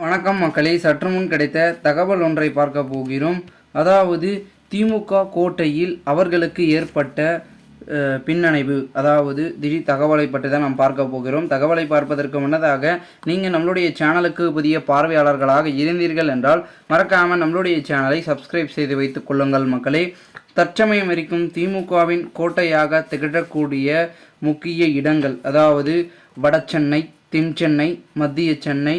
வணக்கம் மக்களே, சற்று முன் கிடைத்த தகவல் ஒன்றை பார்க்க போகிறோம். அதாவது திமுக கோட்டையில் அவர்களுக்கு ஏற்பட்ட பின்னடைவு, அதாவது திடீர் தகவலை பற்றி தான் நாம் பார்க்க போகிறோம். தகவலை பார்ப்பதற்கு முன்னதாக நீங்கள் நம்மளுடைய சேனலுக்கு புதிய பார்வையாளர்களாக இருந்தீர்கள் என்றால் மறக்காமல் நம்மளுடைய சேனலை சப்ஸ்கிரைப் செய்து வைத்துக் கொள்ளுங்கள் மக்களே. தற்சமயம் இருக்கும் திமுகவின் கோட்டையாக திகழக்கூடிய முக்கிய இடங்கள், அதாவது வடசென்னை, தென்சென்னை, மத்திய சென்னை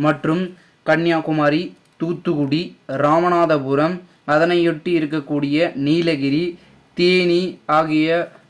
மற்றும் கன்னியாகுமரி, தூத்துக்குடி, ராமநாதபுரம், அதனையொட்டி இருக்கக்கூடிய நீலகிரி, தேனி ஆகிய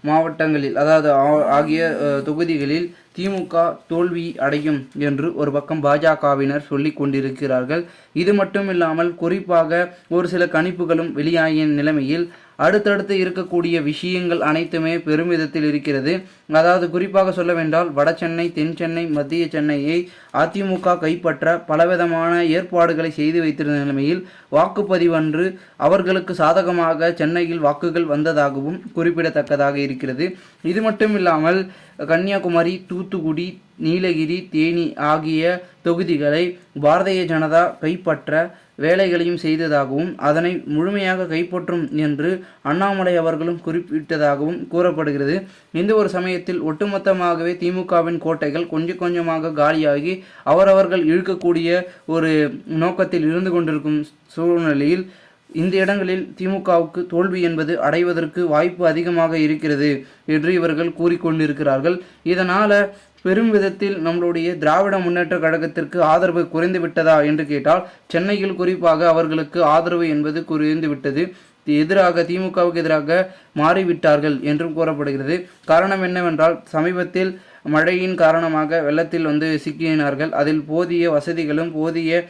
மாவட்டங்களில், அதாவது ஆகிய தொகுதிகளில் திமுக தோல்வி அடையும் என்று ஒரு பக்கம் பாஜகவினர் சொல்லி கொண்டிருக்கிறார்கள். இது மட்டும் இல்லாமல் குறிப்பாக ஒரு சில கணிப்புகளும் வெளியாகிய நிலைமையில் அடுத்தடுத்து இருக்கக்கூடிய விஷயங்கள் அனைத்துமே பெருமிதத்தில் இருக்கிறது. அதாவது குறிப்பாக சொல்ல வேண்டால் வடசென்னை, தென்சென்னை, மத்திய சென்னையை அதிமுக கைப்பற்ற பலவிதமான ஏற்பாடுகளை செய்து வைத்திருந்த நிலைமையில் வாக்குப்பதிவன்று அவர்களுக்கு சாதகமாக சென்னையில் வாக்குகள் வந்ததாகவும் குறிப்பிடத்தக்கதாக இருக்கிறது. இது மட்டும் இல்லாமல் கன்னியாகுமரி, தூத்துக்குடி, நீலகிரி, தேனி ஆகிய தொகுதிகளை பாரதிய ஜனதா கைப்பற்ற வேலைகளையும் செய்ததாகவும் அதனை முழுமையாக கைப்பற்றும் என்று அண்ணாமலை அவர்களும் குறிப்பிட்டதாகவும் கூறப்படுகிறது. இந்த ஒரு சமயத்தில் ஒட்டுமொத்தமாகவே திமுகவின் கோட்டைகள் கொஞ்சம் கொஞ்சமாக காலியாகி அவரவர்கள் இழுக்கக்கூடிய ஒரு நோக்கத்தில் இருந்து கொண்டிருக்கும் சூழ்நிலையில் இந்த இடங்களில் திமுகவுக்கு தோல்வி என்பது அடைவதற்கு வாய்ப்பு அதிகமாக இருக்கிறது என்று இவர்கள் கூறிக்கொண்டிருக்கிறார்கள். இதனால் பெரும் விதத்தில் நம்மளுடைய திராவிட முன்னேற்ற கழகத்திற்கு ஆதரவு குறைந்து விட்டதா என்று கேட்டால் சென்னையில் குறிப்பாக அவர்களுக்கு ஆதரவு என்பது குறைந்து விட்டது. திமுகவுக்கு எதிராக மாறிவிட்டார்கள் என்றும் கூறப்படுகிறது. காரணம் என்னவென்றால் சமீபத்தில் மழையின் காரணமாக வெள்ளத்தில் சிக்கினார்கள். அதில் போதிய வசதிகளும் போதிய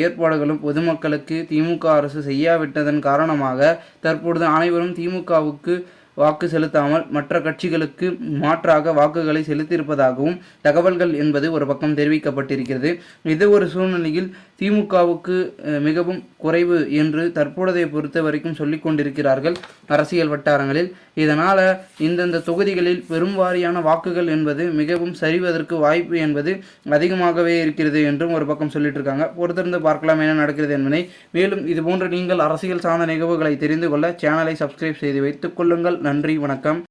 ஏற்பாடுகளும் பொதுமக்களுக்கு திமுக அரசு செய்யாவிட்டதன் காரணமாக தற்பொழுது அனைவரும் திமுகவுக்கு வாக்கு செலுத்தாமல் மற்ற கட்சிகளுக்கு மாற்றாக வாக்குகளை செலுத்தியிருப்பதாகவும் தகவல்கள் என்பது ஒரு பக்கம் தெரிவிக்கப்பட்டிருக்கிறது. இது ஒரு சூழ்நிலையில் திமுகவுக்கு மிகவும் குறைவு என்று தற்பொழுதைய பொறுத்த வரைக்கும் சொல்லிக் கொண்டிருக்கிறார்கள் அரசியல் வட்டாரங்களில். இதனால் இந்தந்த தொகுதிகளில் பெரும்வாரியான வாக்குகள் என்பது மிகவும் சரிவதற்கு வாய்ப்பு என்பது அதிகமாகவே இருக்கிறது என்றும் ஒரு பக்கம் சொல்லிட்டு இருக்காங்க. பொறுத்திருந்து பார்க்கலாம் என்ன நடக்கிறது என்பதை. மேலும் இதுபோன்று நீங்கள் அரசியல் சார்ந்த நிகழ்வுகளை தெரிந்து கொள்ள சேனலை சப்ஸ்கிரைப் செய்து வைத்துக் கொள்ளுங்கள். நன்றி, வணக்கம்.